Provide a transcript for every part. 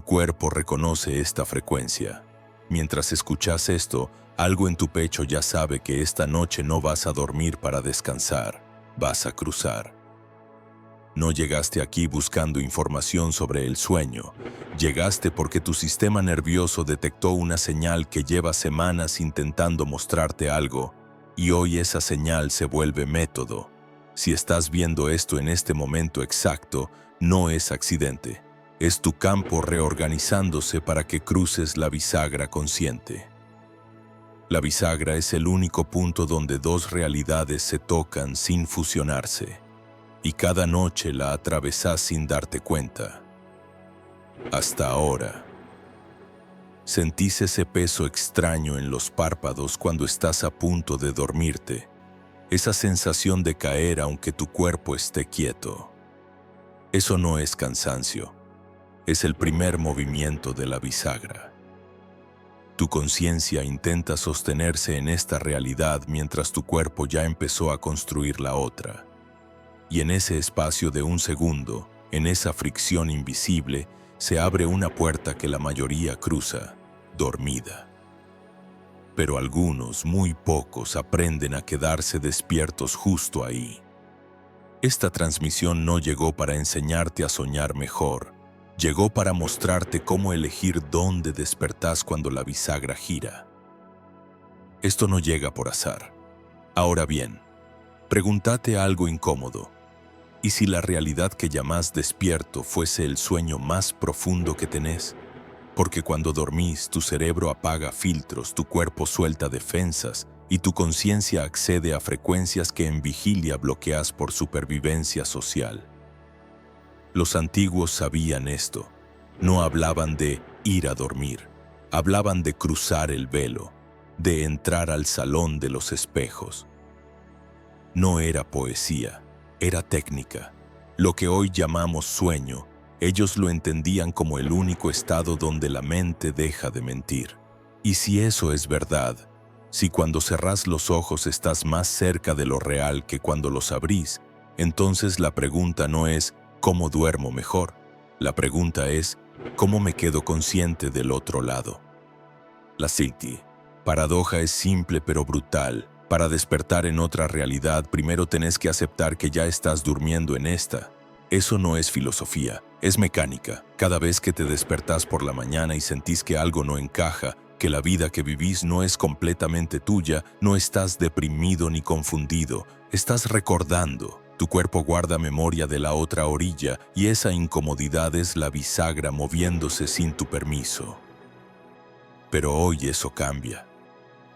cuerpo reconoce esta frecuencia. Mientras escuchas esto, algo en tu pecho ya sabe que esta noche no vas a dormir para descansar, vas a cruzar. No llegaste aquí buscando información sobre el sueño. Llegaste porque tu sistema nervioso detectó una señal que lleva semanas intentando mostrarte algo, y hoy esa señal se vuelve método. Si estás viendo esto en este momento exacto, no es accidente. Es tu campo reorganizándose para que cruces la bisagra consciente. La bisagra es el único punto donde dos realidades se tocan sin fusionarse. Y cada noche la atravesás sin darte cuenta. Hasta ahora. Sentís ese peso extraño en los párpados cuando estás a punto de dormirte. Esa sensación de caer aunque tu cuerpo esté quieto. Eso no es cansancio. Es el primer movimiento de la bisagra. Tu conciencia intenta sostenerse en esta realidad mientras tu cuerpo ya empezó a construir la otra. Y en ese espacio de un segundo, en esa fricción invisible, se abre una puerta que la mayoría cruza, dormida. Pero algunos, muy pocos, aprenden a quedarse despiertos justo ahí. Esta transmisión no llegó para enseñarte a soñar mejor, llegó para mostrarte cómo elegir dónde despertás cuando la bisagra gira. Esto no llega por azar. Ahora bien, pregúntate algo incómodo. ¿Y si la realidad que llamás despierto fuese el sueño más profundo que tenés? Porque cuando dormís, tu cerebro apaga filtros, tu cuerpo suelta defensas y tu conciencia accede a frecuencias que en vigilia bloqueas por supervivencia social. Los antiguos sabían esto. No hablaban de ir a dormir, hablaban de cruzar el velo, de entrar al salón de los espejos. No era poesía. Era técnica. Lo que hoy llamamos sueño, ellos lo entendían como el único estado donde la mente deja de mentir. Y si eso es verdad, si cuando cerrás los ojos estás más cerca de lo real que cuando los abrís, entonces la pregunta no es ¿cómo duermo mejor? La pregunta es ¿cómo me quedo consciente del otro lado? La paradoja es simple pero brutal. Para despertar en otra realidad, primero tenés que aceptar que ya estás durmiendo en esta. Eso no es filosofía, es mecánica. Cada vez que te despertás por la mañana y sentís que algo no encaja, que la vida que vivís no es completamente tuya, no estás deprimido ni confundido, estás recordando. Tu cuerpo guarda memoria de la otra orilla y esa incomodidad es la bisagra moviéndose sin tu permiso. Pero hoy eso cambia.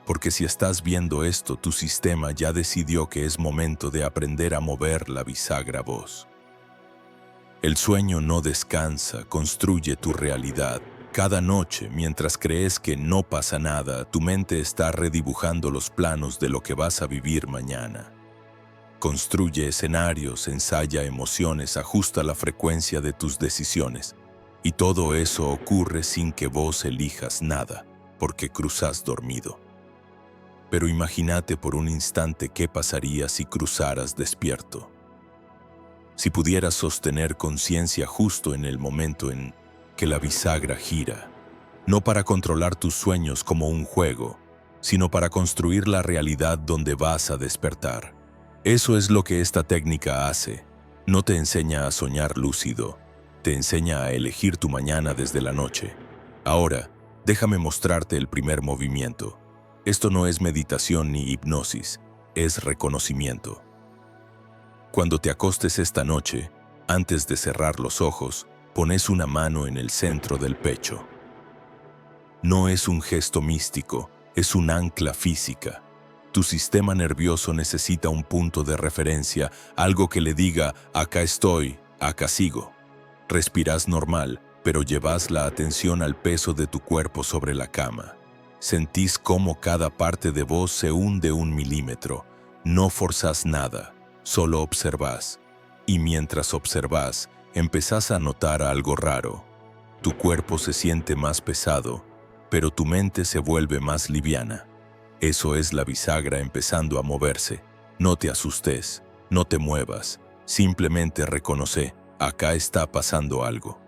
Porque si estás viendo esto, tu sistema ya decidió que es momento de aprender a mover la bisagra vos. El sueño no descansa, construye tu realidad. Cada noche, mientras crees que no pasa nada, tu mente está redibujando los planos de lo que vas a vivir mañana. Construye escenarios, ensaya emociones, ajusta la frecuencia de tus decisiones. Y todo eso ocurre sin que vos elijas nada, porque cruzás dormido. Pero imagínate por un instante qué pasaría si cruzaras despierto. Si pudieras sostener conciencia justo en el momento en que la bisagra gira, no para controlar tus sueños como un juego, sino para construir la realidad donde vas a despertar. Eso es lo que esta técnica hace. No te enseña a soñar lúcido, te enseña a elegir tu mañana desde la noche. Ahora, déjame mostrarte el primer movimiento. Esto no es meditación ni hipnosis, es reconocimiento. Cuando te acostes esta noche, antes de cerrar los ojos, pones una mano en el centro del pecho. No es un gesto místico, es un ancla física. Tu sistema nervioso necesita un punto de referencia, algo que le diga, acá estoy, acá sigo. Respirás normal, pero llevas la atención al peso de tu cuerpo sobre la cama. Sentís cómo cada parte de vos se hunde 1 milímetro. No forzás nada, solo observás. Y mientras observás, empezás a notar algo raro. Tu cuerpo se siente más pesado, pero tu mente se vuelve más liviana. Eso es la bisagra empezando a moverse. No te asustes, no te muevas. Simplemente reconoce, acá está pasando algo.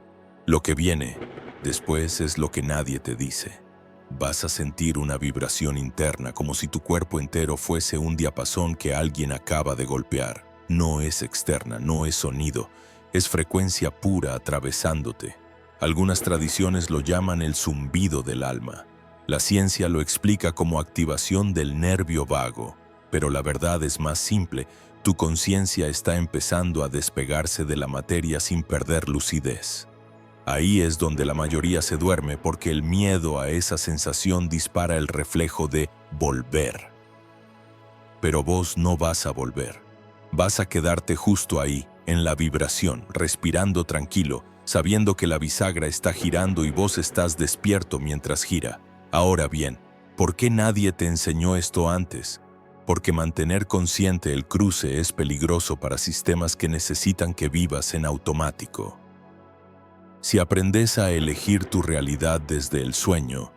Lo que viene Después es lo que nadie te dice. Vas a sentir una vibración interna como si tu cuerpo entero fuese un diapasón que alguien acaba de golpear. No es externa, no es sonido, es frecuencia pura atravesándote. Algunas tradiciones lo llaman el zumbido del alma. La ciencia lo explica como activación del nervio vago, pero la verdad es más simple. Tu conciencia está empezando a despegarse de la materia sin perder lucidez. Ahí es donde la mayoría se duerme porque el miedo a esa sensación dispara el reflejo de volver. Pero vos no vas a volver. Vas a quedarte justo ahí, en la vibración, respirando tranquilo, sabiendo que la bisagra está girando y vos estás despierto mientras gira. Ahora bien, ¿por qué nadie te enseñó esto antes? Porque mantener consciente el cruce es peligroso para sistemas que necesitan que vivas en automático. Si aprendes a elegir tu realidad desde el sueño,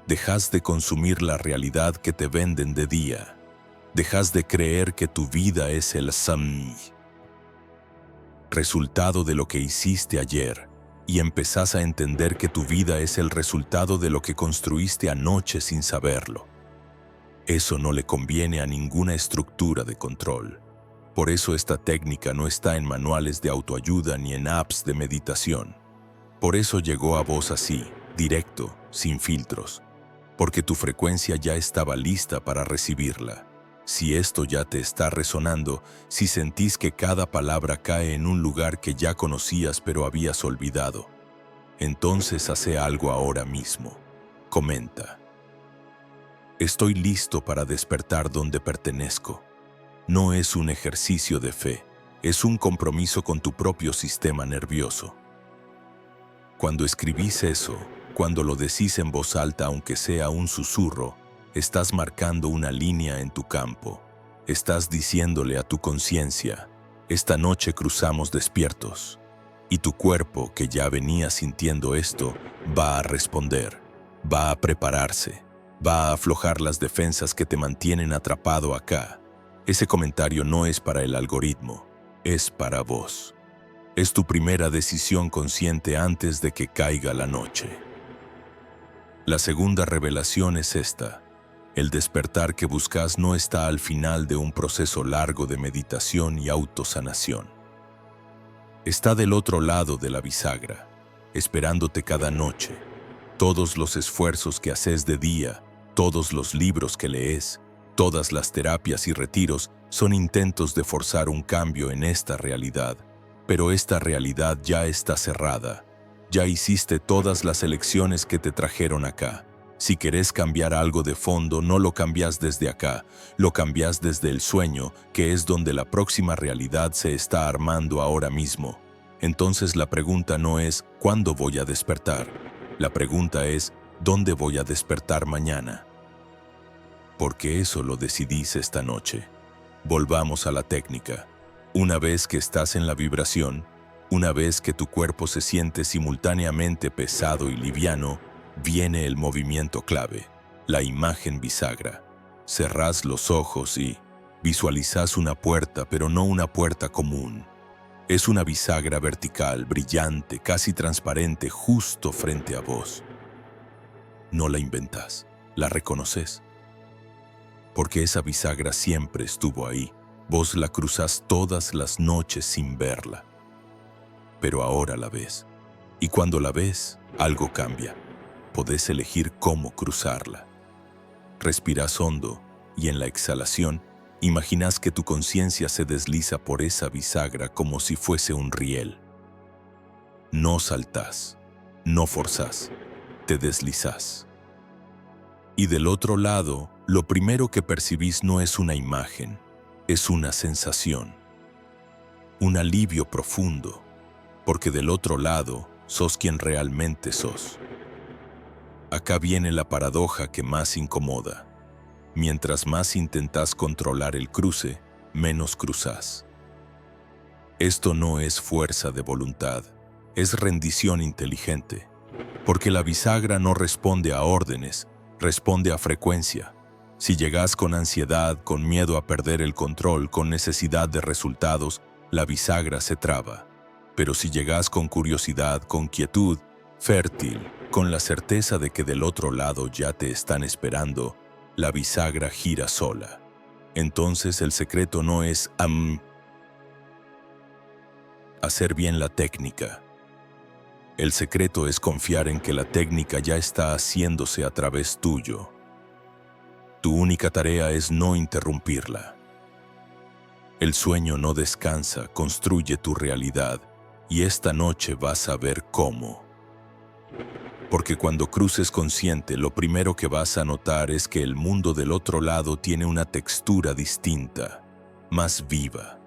dejas de consumir la realidad que te venden de día. Dejas de creer que tu vida es el samni, resultado de lo que hiciste ayer, y empezás a entender que tu vida es el resultado de lo que construiste anoche sin saberlo. Eso no le conviene a ninguna estructura de control. Por eso esta técnica no está en manuales de autoayuda ni en apps de meditación. Por eso llegó a vos así, directo, sin filtros, porque tu frecuencia ya estaba lista para recibirla. Si esto ya te está resonando, si sentís que cada palabra cae en un lugar que ya conocías pero habías olvidado, entonces hace algo ahora mismo. Comenta: estoy listo para despertar donde pertenezco. No es un ejercicio de fe, es un compromiso con tu propio sistema nervioso. Cuando escribís eso, cuando lo decís en voz alta aunque sea un susurro, estás marcando una línea en tu campo. Estás diciéndole a tu conciencia: esta noche cruzamos despiertos. Y tu cuerpo, que ya venía sintiendo esto, va a responder, va a prepararse, va a aflojar las defensas que te mantienen atrapado acá. Ese comentario no es para el algoritmo, es para vos. Es tu primera decisión consciente antes de que caiga la noche. La segunda revelación es esta: el despertar que buscas no está al final de un proceso largo de meditación y autosanación. Está del otro lado de la bisagra, esperándote cada noche. Todos los esfuerzos que haces de día, todos los libros que lees, todas las terapias y retiros son intentos de forzar un cambio en esta realidad. Pero esta realidad ya está cerrada. Ya hiciste todas las elecciones que te trajeron acá. Si querés cambiar algo de fondo, no lo cambias desde acá, lo cambias desde el sueño, que es donde la próxima realidad se está armando ahora mismo. Entonces la pregunta no es ¿cuándo voy a despertar? La pregunta es ¿dónde voy a despertar mañana? Porque eso lo decidís esta noche. Volvamos a la técnica. Una vez que estás en la vibración, una vez que tu cuerpo se siente simultáneamente pesado y liviano, viene el movimiento clave, la imagen bisagra. Cerrás los ojos y visualizás una puerta, pero no una puerta común. Es una bisagra vertical, brillante, casi transparente, justo frente a vos. No la inventás, la reconoces. Porque esa bisagra siempre estuvo ahí. Vos la cruzás todas las noches sin verla. Pero ahora la ves. Y cuando la ves, algo cambia. Podés elegir cómo cruzarla. Respirás hondo y en la exhalación, imaginás que tu conciencia se desliza por esa bisagra como si fuese un riel. No saltás, no forzás, te deslizás. Y del otro lado, lo primero que percibís no es una imagen, es una sensación. Un alivio profundo, porque del otro lado sos quien realmente sos. Acá viene la paradoja que más incomoda. Mientras más intentás controlar el cruce, menos cruzás. Esto no es fuerza de voluntad, es rendición inteligente, porque la bisagra no responde a órdenes, responde a frecuencia. Si llegás con ansiedad, con miedo a perder el control, con necesidad de resultados, la bisagra se traba. Pero si llegás con curiosidad, con quietud, Fértil, con la certeza de que del otro lado ya te están esperando, la bisagra gira sola. Entonces el secreto no es hacer bien la técnica. El secreto es confiar en que la técnica ya está haciéndose a través tuyo. Tu única tarea es no interrumpirla. El sueño no descansa, construye tu realidad, y esta noche vas a ver cómo. Porque cuando cruces consciente, lo primero que vas a notar es que el mundo del otro lado tiene una textura distinta, más viva.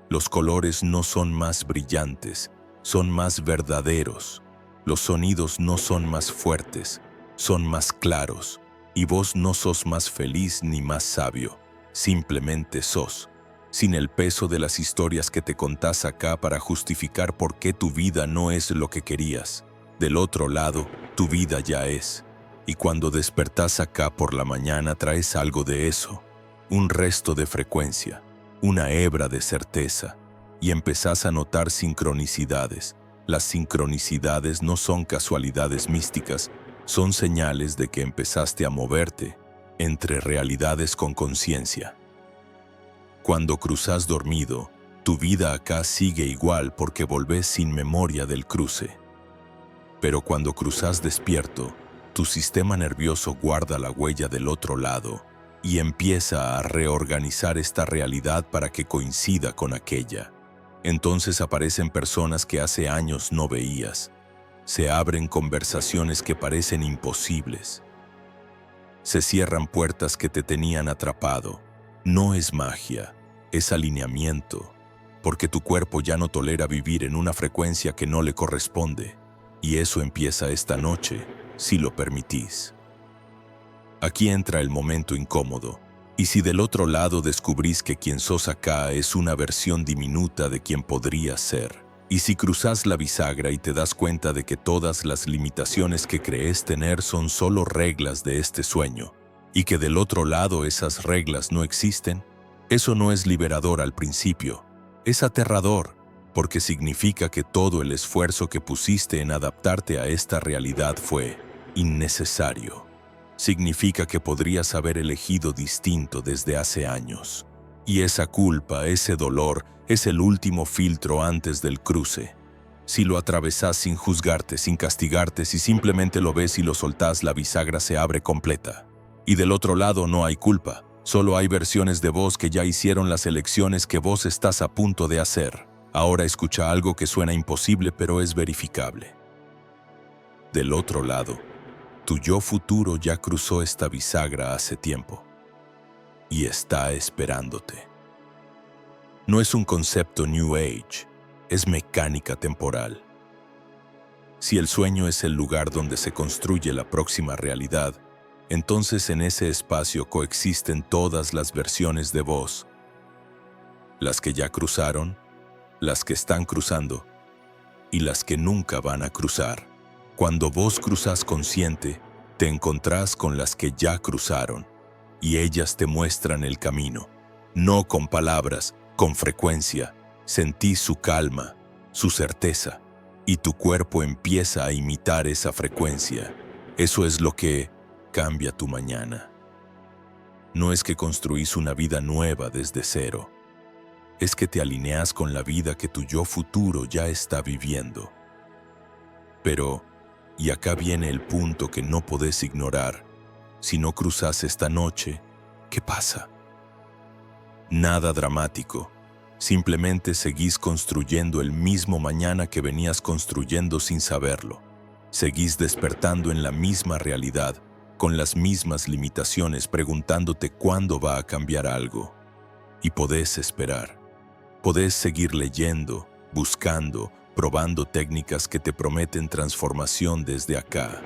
Los colores no son más brillantes, son más verdaderos. Los sonidos no son más fuertes, son más claros. Y vos no sos más feliz ni más sabio, simplemente sos, sin el peso de las historias que te contás acá para justificar por qué tu vida no es lo que querías. Del otro lado, tu vida ya es. Y cuando despertás acá por la mañana traes algo de eso, un resto de frecuencia, una hebra de certeza, y empezás a notar sincronicidades. Las sincronicidades no son casualidades místicas, son señales de que empezaste a moverte entre realidades con conciencia. Cuando cruzas dormido, tu vida acá sigue igual porque volvés sin memoria del cruce. Pero cuando cruzas despierto, tu sistema nervioso guarda la huella del otro lado y empieza a reorganizar esta realidad para que coincida con aquella. Entonces aparecen personas que hace años no veías. Se abren conversaciones que parecen imposibles. Se cierran puertas que te tenían atrapado. No es magia, es alineamiento, porque tu cuerpo ya no tolera vivir en una frecuencia que no le corresponde. Y eso empieza esta noche, si lo permitís. Aquí entra el momento incómodo, y si del otro lado descubrís que quien sos acá es una versión diminuta de quien podrías ser, y si cruzás la bisagra y te das cuenta de que todas las limitaciones que crees tener son solo reglas de este sueño, y que del otro lado esas reglas no existen, eso no es liberador al principio, es aterrador, porque significa que todo el esfuerzo que pusiste en adaptarte a esta realidad fue innecesario. Significa que podrías haber elegido distinto desde hace años. Y esa culpa, ese dolor, es el último filtro antes del cruce. Si lo atravesás sin juzgarte, sin castigarte, si simplemente lo ves y lo soltás, la bisagra se abre completa. Y del otro lado no hay culpa, solo hay versiones de vos que ya hicieron las elecciones que vos estás a punto de hacer. Ahora escucha algo que suena imposible, pero es verificable. Del otro lado, tu yo futuro ya cruzó esta bisagra hace tiempo y está esperándote. No es un concepto New Age, es mecánica temporal. Si el sueño es el lugar donde se construye la próxima realidad, entonces en ese espacio coexisten todas las versiones de vos, las que ya cruzaron, las que están cruzando y las que nunca van a cruzar. Cuando vos cruzas consciente, te encontrás con las que ya cruzaron y ellas te muestran el camino. No con palabras, con frecuencia. Sentís su calma, su certeza y tu cuerpo empieza a imitar esa frecuencia. Eso es lo que cambia tu mañana. No es que construís una vida nueva desde cero. Es que te alineas con la vida que tu yo futuro ya está viviendo. Pero, y acá viene el punto que no podés ignorar, si no cruzas esta noche, ¿qué pasa? Nada dramático, simplemente seguís construyendo el mismo mañana que venías construyendo sin saberlo. Seguís despertando en la misma realidad, con las mismas limitaciones, preguntándote cuándo va a cambiar algo. Y podés esperar. Podés seguir leyendo, buscando, probando técnicas que te prometen transformación desde acá.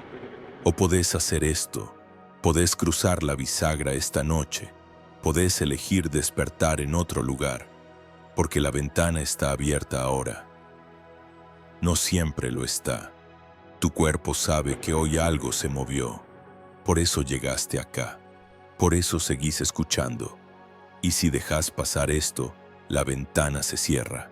O podés hacer esto. Podés cruzar la bisagra esta noche. Podés elegir despertar en otro lugar, porque la ventana está abierta ahora. No siempre lo está. Tu cuerpo sabe que hoy algo se movió. Por eso llegaste acá. Por eso seguís escuchando. Y si dejas pasar esto, la ventana se cierra.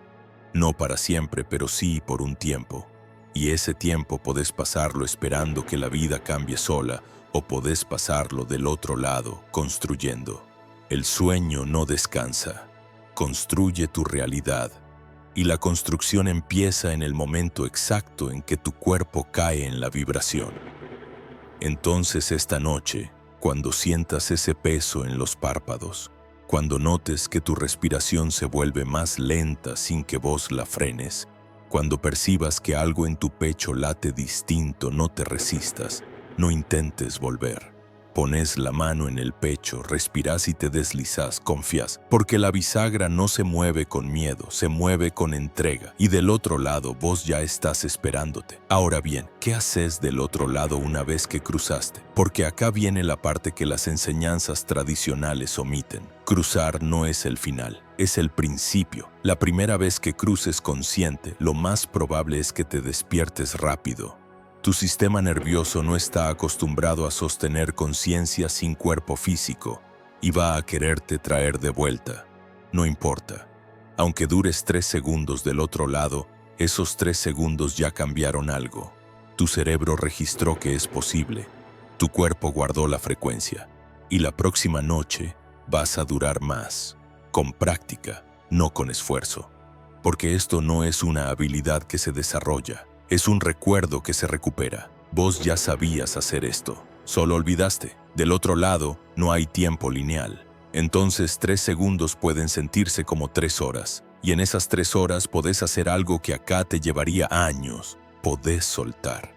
No para siempre, pero sí por un tiempo. Y ese tiempo podés pasarlo esperando que la vida cambie sola o podés pasarlo del otro lado, construyendo. El sueño no descansa. Construye tu realidad. Y la construcción empieza en el momento exacto en que tu cuerpo cae en la vibración. Entonces esta noche, cuando sientas ese peso en los párpados, cuando notes que tu respiración se vuelve más lenta sin que vos la frenes, cuando percibas que algo en tu pecho late distinto, no te resistas, no intentes volver. Pones la mano en el pecho, respirás y te deslizás, confías, porque la bisagra no se mueve con miedo, se mueve con entrega. Y del otro lado vos ya estás esperándote. Ahora bien, ¿qué haces del otro lado una vez que cruzaste? Porque acá viene la parte que las enseñanzas tradicionales omiten. Cruzar no es el final, es el principio. La primera vez que cruces consciente, lo más probable es que te despiertes rápido. Tu sistema nervioso no está acostumbrado a sostener conciencia sin cuerpo físico y va a quererte traer de vuelta. No importa. Aunque dures 3 segundos del otro lado, esos 3 segundos ya cambiaron algo. Tu cerebro registró que es posible. Tu cuerpo guardó la frecuencia. Y la próxima noche vas a durar más. Con práctica, no con esfuerzo. Porque esto no es una habilidad que se desarrolla. Es un recuerdo que se recupera. Vos ya sabías hacer esto. Solo olvidaste. Del otro lado, no hay tiempo lineal. Entonces 3 segundos pueden sentirse como 3 horas. Y en esas 3 horas podés hacer algo que acá te llevaría años. Podés soltar.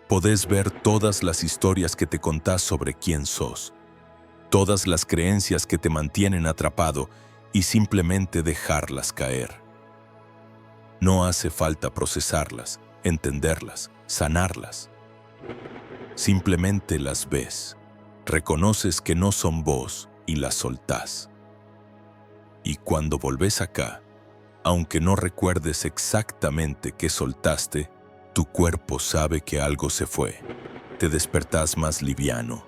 Podés ver todas las historias que te contás sobre quién sos. Todas las creencias que te mantienen atrapado y simplemente dejarlas caer. No hace falta procesarlas, entenderlas, sanarlas. Simplemente las ves, reconoces que no son vos y las soltás. Y cuando volvés acá, aunque no recuerdes exactamente qué soltaste, tu cuerpo sabe que algo se fue. Te despertás más liviano,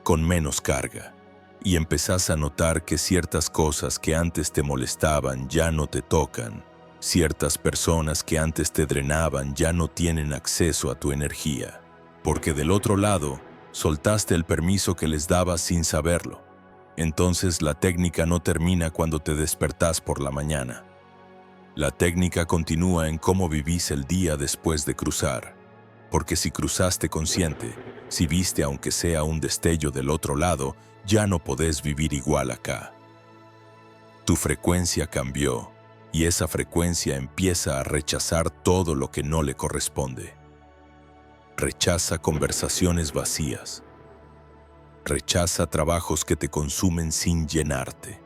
con menos carga, y empezás a notar que ciertas cosas que antes te molestaban ya no te tocan. Ciertas personas que antes te drenaban ya no tienen acceso a tu energía, porque del otro lado soltaste el permiso que les dabas sin saberlo. Entonces la técnica no termina cuando te despertás por la mañana. La técnica continúa en cómo vivís el día después de cruzar, porque si cruzaste consciente, si viste aunque sea un destello del otro lado, ya no podés vivir igual acá. Tu frecuencia cambió. Y esa frecuencia empieza a rechazar todo lo que no le corresponde. Rechaza conversaciones vacías. Rechaza trabajos que te consumen sin llenarte.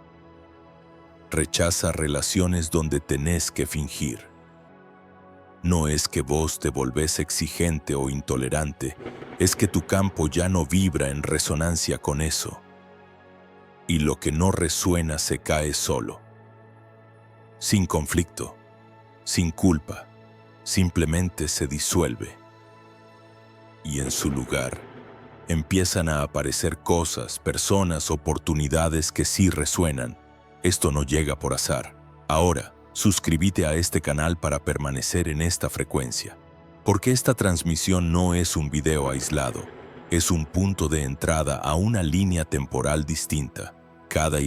Rechaza relaciones donde tenés que fingir. No es que vos te volvés exigente o intolerante, es que tu campo ya no vibra en resonancia con eso. Y lo que no resuena se cae solo. Sin conflicto, sin culpa, simplemente se disuelve. Y en su lugar, empiezan a aparecer cosas, personas, oportunidades que sí resuenan. Esto no llega por azar. Ahora, suscríbete a este canal para permanecer en esta frecuencia. Porque esta transmisión no es un video aislado, es un punto de entrada a una línea temporal distinta. Cada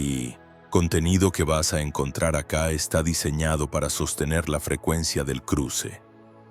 contenido que vas a encontrar acá está diseñado para sostener la frecuencia del cruce,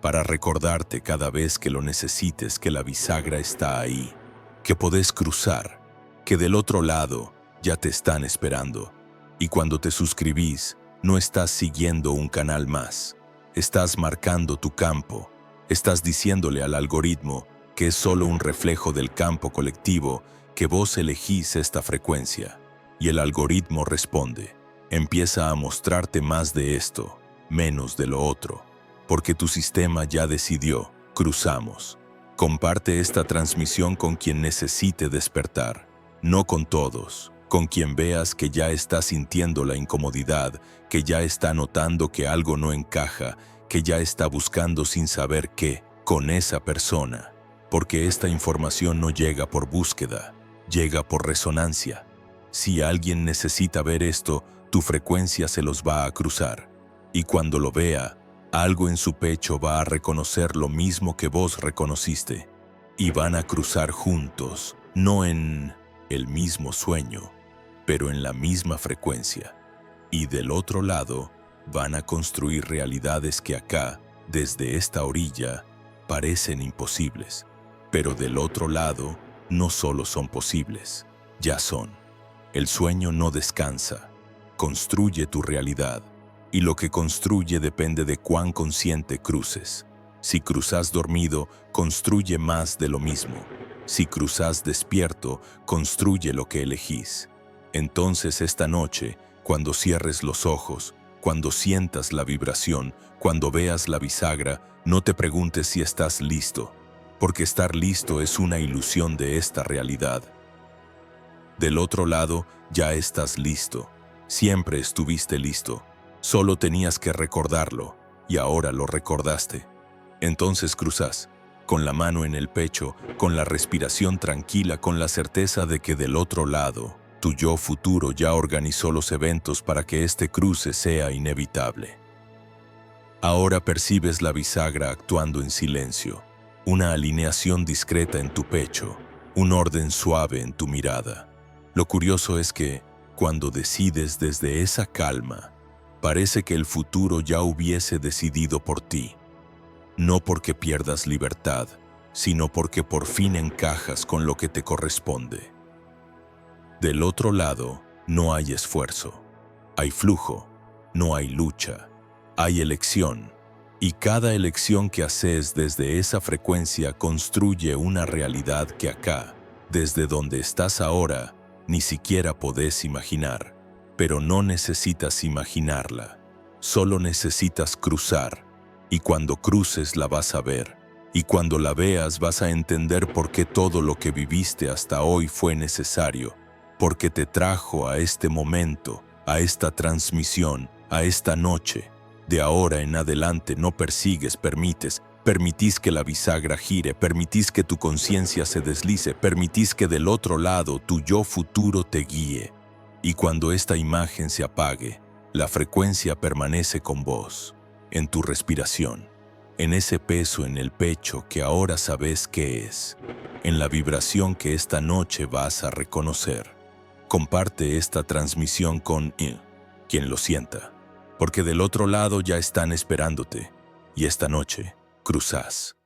para recordarte cada vez que lo necesites que la bisagra está ahí, que podés cruzar, que del otro lado ya te están esperando. Y cuando te suscribís, no estás siguiendo un canal más, estás marcando tu campo, estás diciéndole al algoritmo que es solo un reflejo del campo colectivo que vos elegís esta frecuencia. Y el algoritmo responde, empieza a mostrarte más de esto, menos de lo otro, porque tu sistema ya decidió, cruzamos. Comparte esta transmisión con quien necesite despertar, no con todos, con quien veas que ya está sintiendo la incomodidad, que ya está notando que algo no encaja, que ya está buscando sin saber qué, con esa persona, porque esta información no llega por búsqueda, llega por resonancia. Si alguien necesita ver esto, tu frecuencia se los va a cruzar. Y cuando lo vea, Algo en su pecho va a reconocer lo mismo que vos reconociste y van a cruzar juntos, no en el mismo sueño, pero en la misma frecuencia. Y del otro lado, van a construir realidades que acá, desde esta orilla, parecen imposibles. Pero del otro lado, no solo son posibles, ya son. El sueño no descansa, construye tu realidad. Y lo que construye depende de cuán consciente cruces. Si cruzas dormido, construye más de lo mismo. Si cruzas despierto, construye lo que elegís. Entonces esta noche, cuando cierres los ojos, cuando sientas la vibración, cuando veas la bisagra, no te preguntes si estás listo, porque estar listo es una ilusión de esta realidad. Del otro lado, ya estás listo. Siempre estuviste listo. Solo tenías que recordarlo, y ahora lo recordaste. Entonces cruzas, con la mano en el pecho, con la respiración tranquila, con la certeza de que del otro lado, tu yo futuro ya organizó los eventos para que este cruce sea inevitable. Ahora percibes la bisagra actuando en silencio, una alineación discreta en tu pecho, un orden suave en tu mirada. Lo curioso es que, cuando decides desde esa calma, parece que el futuro ya hubiese decidido por ti. No porque pierdas libertad, sino porque por fin encajas con lo que te corresponde. Del otro lado, no hay esfuerzo. Hay flujo, no hay lucha. Hay elección. Y cada elección que haces desde esa frecuencia construye una realidad que acá, desde donde estás ahora, ni siquiera podés imaginar. Pero no necesitas imaginarla, solo necesitas cruzar, y cuando cruces la vas a ver, y cuando la veas vas a entender por qué todo lo que viviste hasta hoy fue necesario, porque te trajo a este momento, a esta transmisión, a esta noche. De ahora en adelante no persigues, permitís que la bisagra gire, permitís que tu conciencia se deslice, permitís que del otro lado tu yo futuro te guíe. Y cuando esta imagen se apague, la frecuencia permanece con vos, en tu respiración, en ese peso en el pecho que ahora sabes qué es, en la vibración que esta noche vas a reconocer. Comparte esta transmisión con quien lo sienta, porque del otro lado ya están esperándote, y esta noche cruzás.